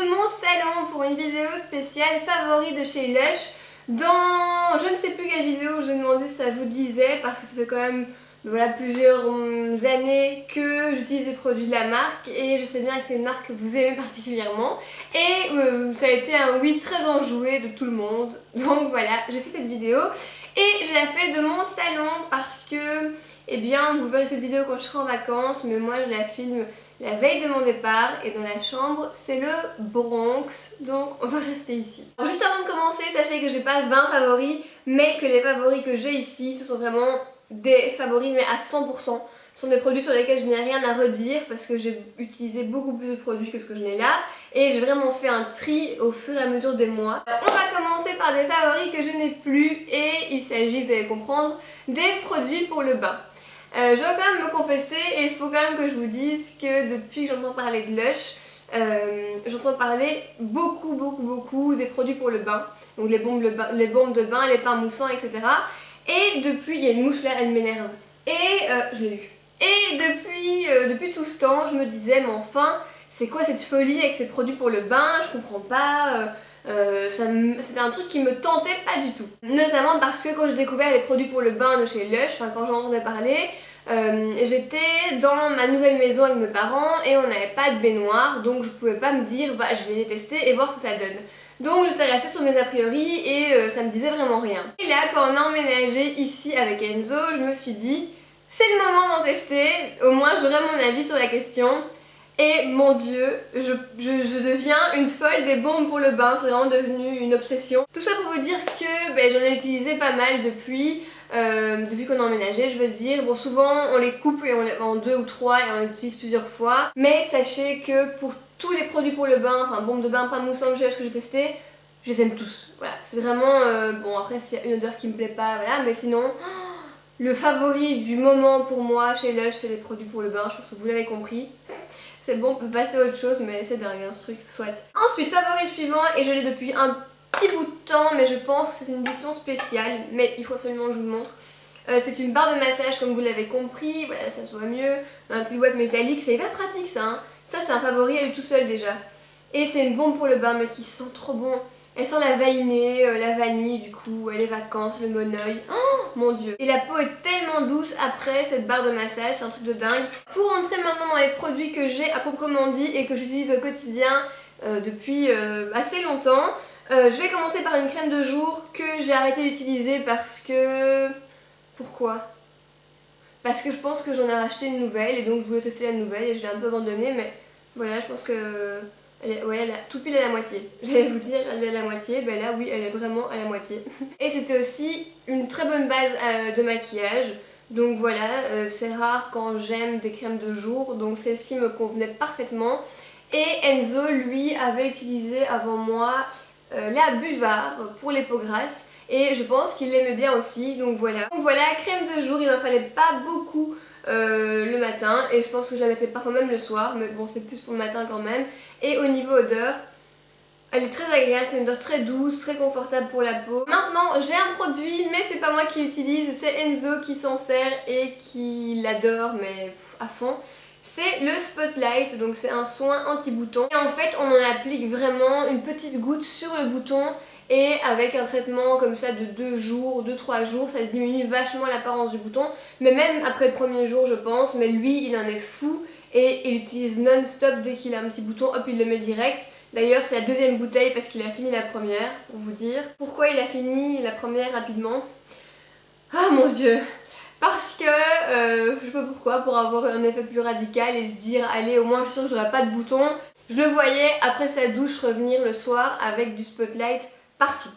de mon salon pour une vidéo spéciale favori de chez Lush. Dans je ne sais plus quelle vidéo, je vais demander si ça vous disait parce que ça fait quand même voilà, plusieurs années que j'utilise des produits de la marque et je sais bien que c'est une marque que vous aimez particulièrement et ça a été un oui très enjoué de tout le monde. Donc voilà, j'ai fait cette vidéo et je la fais de mon salon parce que, eh bien, vous verrez cette vidéo quand je serai en vacances, mais moi je la filme la veille de mon départ et dans la chambre c'est le Bronx, donc on va rester ici. Alors, juste avant de commencer, sachez que j'ai pas 20 favoris, mais que les favoris que j'ai ici, ce sont vraiment des favoris mais à 100%. Ce sont des produits sur lesquels je n'ai rien à redire parce que j'ai utilisé beaucoup plus de produits que ce que je n'ai là et j'ai vraiment fait un tri au fur et à mesure des mois. On va commencer par des favoris que je n'ai plus et il s'agit, vous allez comprendre, des produits pour le bain. Je dois quand même me confesser et il faut quand même que je vous dise que depuis que j'entends parler de Lush, j'entends parler beaucoup des produits pour le bain, donc les bombes de bain, les pains moussants, etc. Et depuis, il y a une mouche là, elle m'énerve. Et je l'ai eu. Et depuis tout ce temps, je me disais, mais enfin, c'est quoi cette folie avec ces produits pour le bain? Je comprends pas. C'était un truc qui me tentait pas du tout. Notamment parce que quand j'ai découvert les produits pour le bain de chez Lush, enfin quand j'en entendais parler, j'étais dans ma nouvelle maison avec mes parents et on n'avait pas de baignoire, donc je pouvais pas me dire bah je vais les tester et voir ce que ça donne. Donc j'étais restée sur mes a priori et ça me disait vraiment rien. Et là quand on a emménagé ici avec Enzo, je me suis dit c'est le moment d'en tester, au moins j'aurai mon avis sur la question. Et mon dieu, je deviens une folle des bombes pour le bain, c'est vraiment devenu une obsession. Tout ça pour vous dire que j'en ai utilisé pas mal depuis qu'on a emménagé, je veux dire. Bon, souvent on les coupe et on les en 2 ou 3 et on les utilise plusieurs fois. Mais sachez que pour tous les produits pour le bain, enfin bombes de bain, pain moussant que j'ai testé, je les aime tous. Voilà, c'est vraiment, bon après s'il y a une odeur qui me plaît pas, voilà, mais sinon... Le favori du moment pour moi chez Lush, c'est les produits pour le bain, je pense que vous l'avez compris. C'est bon, on peut passer à autre chose, mais c'est dingue hein, ce truc, soit. Ensuite, favori suivant, et je l'ai depuis un petit bout de temps, mais je pense que c'est une édition spéciale, mais il faut absolument que je vous le montre. C'est une barre de massage, comme vous l'avez compris, voilà, ça se voit mieux, dans une petite boîte métallique, c'est hyper pratique ça. Hein. Ça, c'est un favori à lui tout seul déjà. Et c'est une bombe pour le bain, mais qui sent trop bon. Elle sent la vainée, la vanille du coup, les vacances, le monoeil. Oh mon dieu. Et la peau est tellement douce après cette barre de massage, c'est un truc de dingue. Pour entrer maintenant dans les produits que j'ai à proprement dit et que j'utilise au quotidien depuis assez longtemps, je vais commencer par une crème de jour que j'ai arrêté d'utiliser parce que... Pourquoi? Parce que je pense que j'en ai racheté une nouvelle et donc je voulais tester la nouvelle et je l'ai un peu abandonnée, mais voilà, je pense que... elle a tout pile à la moitié. J'allais vous dire elle est à la moitié, ben là oui elle est vraiment à la moitié. Et c'était aussi une très bonne base de maquillage. Donc voilà, c'est rare quand j'aime des crèmes de jour, donc celle-ci me convenait parfaitement. Et Enzo lui avait utilisé avant moi la Buvard pour les peaux grasses. Et je pense qu'il l'aimait bien aussi, donc voilà. Donc voilà, crème de jour, il n'en fallait pas beaucoup le matin et je pense que je la mettais parfois même le soir, mais bon c'est plus pour le matin quand même. Et au niveau odeur, elle est très agréable, c'est une odeur très douce, très confortable pour la peau. Maintenant j'ai un produit mais c'est pas moi qui l'utilise, c'est Enzo qui s'en sert et qui l'adore mais à fond. C'est le Spotlight, donc c'est un soin anti-bouton. Et en fait on en applique vraiment une petite goutte sur le bouton. Et avec un traitement comme ça de 2 jours, 2-3 jours, ça diminue vachement l'apparence du bouton. Mais même après le premier jour je pense, mais lui il en est fou et il utilise non-stop dès qu'il a un petit bouton, hop il le met direct. D'ailleurs c'est la deuxième bouteille parce qu'il a fini la première, pour vous dire. Pourquoi il a fini la première rapidement? Ah mon dieu! Parce que, je sais pas pourquoi, pour avoir un effet plus radical et se dire allez au moins je suis sûre que j'aurai pas de bouton. Je le voyais après sa douche revenir le soir avec du Spotlight partout,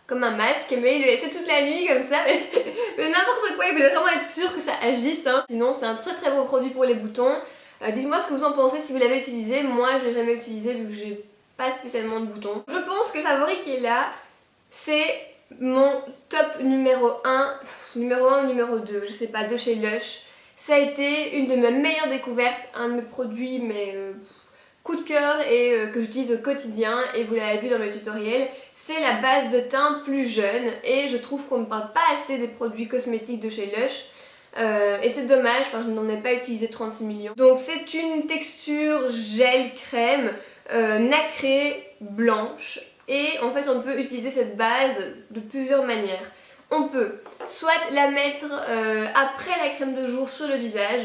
comme un masque, mais il le laissait toute la nuit comme ça, mais n'importe quoi, il voulait vraiment être sûr que ça agisse. Hein. Sinon c'est un très beau produit pour les boutons. Dites-moi ce que vous en pensez si vous l'avez utilisé, moi je l'ai jamais utilisé vu que j'ai pas spécialement de boutons. Je pense que le favori qui est là, c'est mon top numéro 1 ou numéro 2, je sais pas, de chez Lush. Ça a été une de mes meilleures découvertes, un de mes produits mais coup de cœur et que j'utilise au quotidien et vous l'avez vu dans mes tutoriels, c'est la base de teint plus jeune et je trouve qu'on ne parle pas assez des produits cosmétiques de chez Lush. Et c'est dommage, enfin je n'en ai pas utilisé 36 millions. Donc c'est une texture gel crème nacrée, blanche. Et en fait on peut utiliser cette base de plusieurs manières. On peut soit la mettre après la crème de jour sur le visage,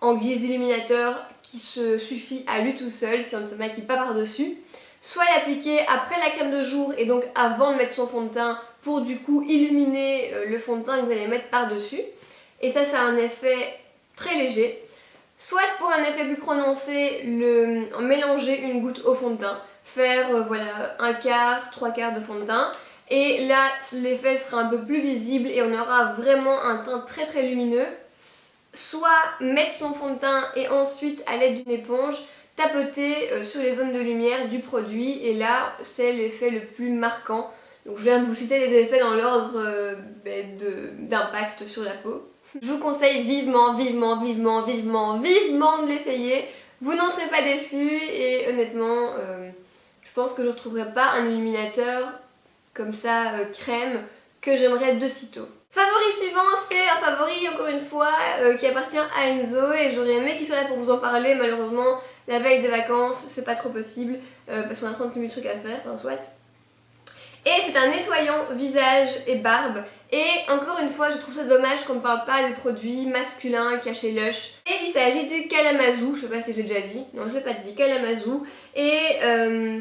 en guise d'illuminateur qui se suffit à lui tout seul si on ne se maquille pas par-dessus. Soit l'appliquer après la crème de jour et donc avant de mettre son fond de teint pour du coup illuminer le fond de teint que vous allez mettre par-dessus. Et ça a un effet très léger. Soit pour un effet plus prononcé, mélanger une goutte au fond de teint. Faire voilà, un quart, trois quarts de fond de teint. Et là l'effet sera un peu plus visible et on aura vraiment un teint très très lumineux. Soit mettre son fond de teint et ensuite à l'aide d'une éponge tapoter sur les zones de lumière du produit et là c'est l'effet le plus marquant. Donc je viens de vous citer les effets dans l'ordre d'impact sur la peau. Je vous conseille vivement de l'essayer. Vous n'en serez pas déçus et honnêtement je pense que je ne retrouverai pas un illuminateur comme ça crème que j'aimerais de sitôt. Favori suivant, c'est un favori encore une fois qui appartient à Enzo et j'aurais aimé qu'il soit là pour vous en parler. Malheureusement la veille des vacances c'est pas trop possible parce qu'on a 36 000 trucs à faire, enfin soit. Et c'est un nettoyant visage et barbe. Et encore une fois, je trouve ça dommage qu'on ne parle pas des produits masculins cachés Lush. Et il s'agit du Kalamazoo, je sais pas si j'ai déjà dit, non je l'ai pas dit, Kalamazoo. Et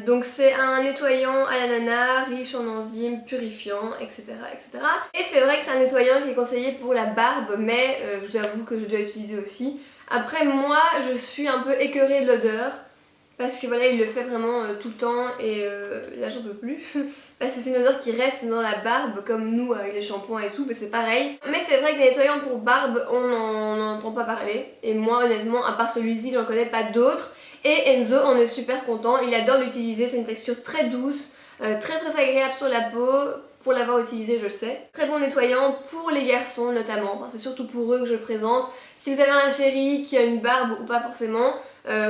donc c'est un nettoyant à l'ananas, riche en enzymes, purifiant, etc. etc. Et c'est vrai que c'est un nettoyant qui est conseillé pour la barbe, mais je vous avoue que j'ai déjà utilisé aussi. Après moi, je suis un peu écœurée de l'odeur. Parce que voilà, il le fait vraiment tout le temps et là j'en peux plus. Parce que c'est une odeur qui reste dans la barbe comme nous avec les shampoings et tout, mais c'est pareil. Mais c'est vrai que les nettoyants pour barbe, on n'en entend pas parler. Et moi honnêtement, à part celui-ci, j'en connais pas d'autres. Et Enzo en est super content, il adore l'utiliser, c'est une texture très douce, très agréable sur la peau. Pour l'avoir utilisé, je le sais. Très bon nettoyant pour les garçons notamment, enfin, c'est surtout pour eux que je le présente. Si vous avez un chéri qui a une barbe ou pas forcément,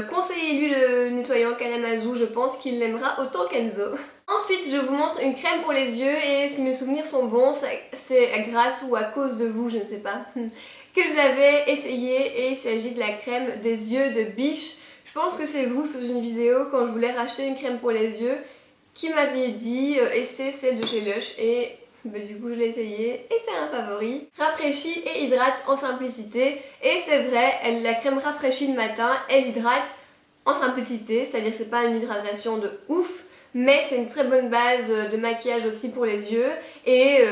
conseillez-lui le nettoyant Kalamazoo, je pense qu'il l'aimera autant qu'Enzo. Ensuite, je vous montre une crème pour les yeux et si mes souvenirs sont bons, c'est grâce ou à cause de vous, je ne sais pas, que je l'avais essayé et il s'agit de la crème des yeux de Biche. Je pense que c'est vous sous une vidéo quand je voulais racheter une crème pour les yeux qui m'aviez dit essaie celle de chez Lush et du coup je l'ai essayé et c'est un favori. Rafraîchit et hydrate en simplicité et c'est vrai, la crème rafraîchit le matin, elle hydrate en simplicité, c'est-à-dire que c'est pas une hydratation de ouf, mais c'est une très bonne base de maquillage aussi pour les yeux et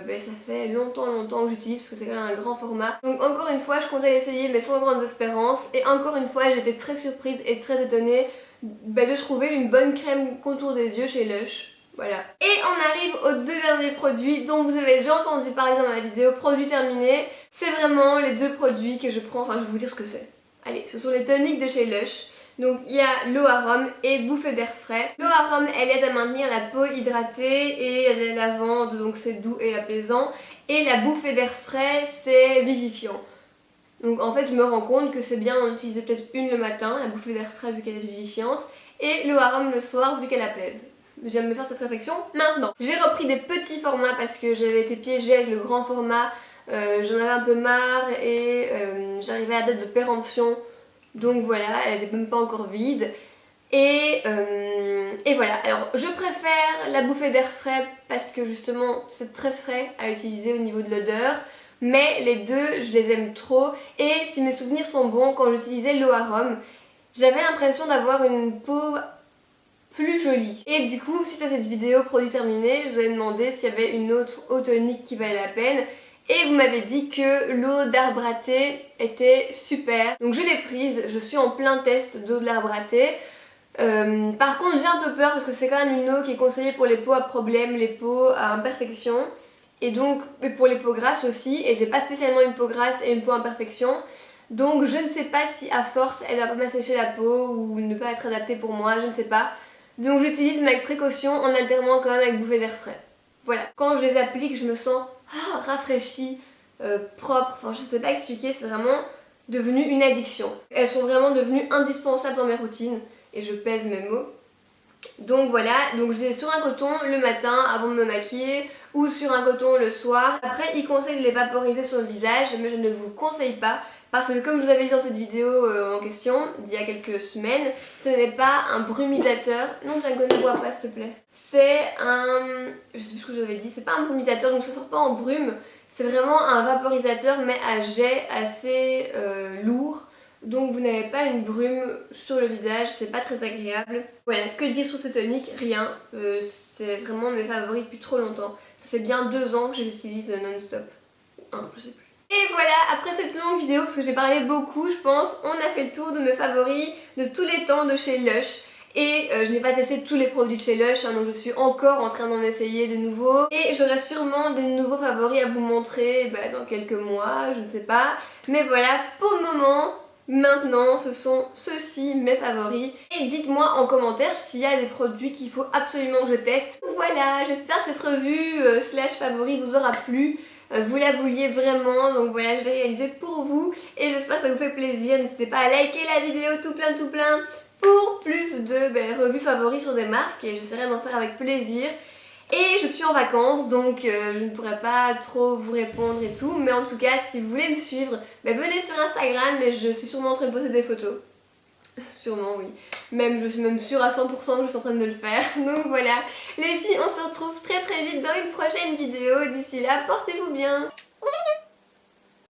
ça fait longtemps que j'utilise parce que c'est quand même un grand format. Donc encore une fois je comptais l'essayer mais sans grande espérance et encore une fois j'étais très surprise et très étonnée de trouver une bonne crème contour des yeux chez Lush. Voilà. Et on arrive aux deux derniers produits dont vous avez déjà entendu parler dans ma vidéo produits terminés. C'est vraiment les deux produits que je prends, enfin je vais vous dire ce que c'est. Allez, ce sont les toniques de chez Lush. Donc il y a l'eau arôme et bouffée d'air frais. L'eau arôme elle aide à maintenir la peau hydratée et elle est lavande donc c'est doux et apaisant. Et la bouffée d'air frais c'est vivifiant. Donc en fait je me rends compte que c'est bien d'en utiliser peut-être une le matin, la bouffée d'air frais vu qu'elle est vivifiante. Et l'eau arôme le soir vu qu'elle apaise. J'aime me faire cette réflexion maintenant. J'ai repris des petits formats parce que j'avais été piégée avec le grand format. J'en avais un peu marre et j'arrivais à la date de péremption. Donc voilà, elle n'était même pas encore vide. Et voilà, alors je préfère la bouffée d'air frais parce que justement c'est très frais à utiliser au niveau de l'odeur. Mais les deux, je les aime trop. Et si mes souvenirs sont bons, quand j'utilisais l'eau arôme, j'avais l'impression d'avoir une peau plus jolie. Et du coup, suite à cette vidéo produit terminé, je vous ai demandé s'il y avait une autre eau tonique qui valait la peine. Et vous m'avez dit que l'eau d'arbre à thé était super. Donc je l'ai prise, je suis en plein test d'eau de l'arbre à thé. Par contre j'ai un peu peur parce que c'est quand même une eau qui est conseillée pour les peaux à problème, les peaux à imperfection. Et donc pour les peaux grasses aussi. Et j'ai pas spécialement une peau grasse et une peau à imperfection. Donc je ne sais pas si à force elle va pas m'assécher la peau ou ne pas être adaptée pour moi, je ne sais pas. Donc j'utilise mais avec précaution en alternant quand même avec bouffée d'air frais. Voilà. Quand je les applique je me sens rafraîchie, propre, enfin je sais pas expliquer, c'est vraiment devenu une addiction. Elles sont vraiment devenues indispensables dans mes routines et je pèse mes mots. Donc voilà, donc je les ai sur un coton le matin avant de me maquiller ou sur un coton le soir. Après ils conseillent de les vaporiser sur le visage mais je ne vous conseille pas Parce que comme je vous avais dit dans cette vidéo en question, d'il y a quelques semaines, ce n'est pas un brumisateur. Non, Django, ne bois pas s'il te plaît. C'est un... je sais plus ce que je vous avais dit, c'est pas un brumisateur, donc ça sort pas en brume. C'est vraiment un vaporisateur mais à jet assez lourd. Donc vous n'avez pas une brume sur le visage, c'est pas très agréable. Voilà, que dire sur ce tonique? Rien. C'est vraiment mes favoris depuis trop longtemps. Ça fait bien 2 ans que je l'utilise non-stop. Je sais plus. Et voilà, après cette longue vidéo, parce que j'ai parlé beaucoup, je pense, on a fait le tour de mes favoris de tous les temps de chez Lush. Et je n'ai pas testé tous les produits de chez Lush, hein, donc je suis encore en train d'en essayer de nouveaux. Et j'aurai sûrement des nouveaux favoris à vous montrer dans quelques mois, je ne sais pas. Mais voilà, pour le moment, maintenant, ce sont ceux-ci mes favoris. Et dites-moi en commentaire s'il y a des produits qu'il faut absolument que je teste. Voilà, j'espère que cette revue slash favori vous aura plu. Vous la vouliez vraiment, donc voilà, je l'ai réalisé pour vous et j'espère que ça vous fait plaisir. N'hésitez pas à liker la vidéo tout plein pour plus de revues favoris sur des marques et j'essaierai d'en faire avec plaisir. Et je suis en vacances donc je ne pourrai pas trop vous répondre et tout, mais en tout cas si vous voulez me suivre, venez sur Instagram et je suis sûrement en train de poster des photos. Sûrement oui. Je suis même sûre à 100% que je suis en train de le faire. Donc voilà. Les filles, on se retrouve très vite dans une prochaine vidéo. D'ici là, portez-vous bien.